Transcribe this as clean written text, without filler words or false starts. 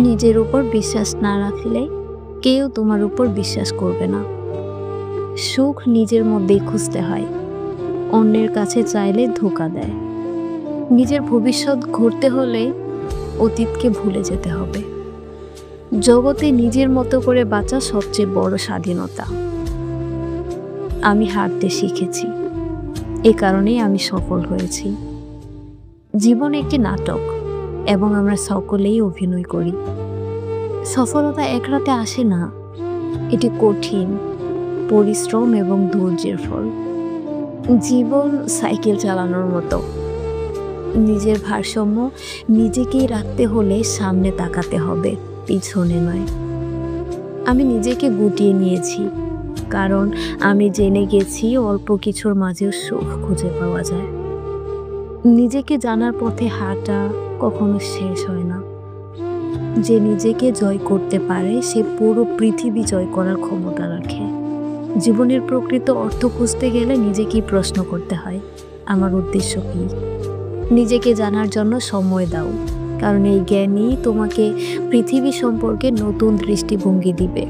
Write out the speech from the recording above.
নিজের উপর বিশ্বাস না রাখলে কেউ তোমার উপর বিশ্বাস করবে না। সুখ নিজের মধ্যেই খুঁজতে হয়, অন্যের কাছে চাইলে ধোঁকা দেয়। নিজের ভবিষ্যৎ গড়তে হলে অতীতকে ভুলে যেতে হবে। জগতে নিজের মতো করে বাঁচা সবচেয়ে বড় স্বাধীনতা। আমি হারতে শিখেছি, এ কারণেই আমি সফল হয়েছি। জীবন একটি নাটক এবং আমরা সকলেই অভিনয় করি। সফলতা এক রাতে আসে না, এটি কঠিন পরিশ্রম এবং ধৈর্যের ফল। জীবন সাইকেল চালানোর মতো, নিজের ভারসাম্য নিজেকেই রাখতে হলে সামনে তাকাতে হবে, পিছনে নয়। আমি নিজেকে গুটিয়ে নিয়েছি, কারণ আমি জেনে গেছি অল্প কিছুর মাঝেও সুখ খুঁজে পাওয়া যায়। নিজেকে জানার পথে হাঁটা কখনো শেষ হয় না। যে নিজেকে জয় করতে পারে সে পুরো পৃথিবী জয় করার ক্ষমতা রাখে। জীবনের প্রকৃত অর্থ খুঁজতে গেলে নিজেকেই প্রশ্ন করতে হয়, আমার উদ্দেশ্য কী? নিজেকে জানার জন্য সময় দাও, কারণ এই জ্ঞানই তোমাকে পৃথিবী সম্পর্কে নতুন দৃষ্টিভঙ্গি দিবে।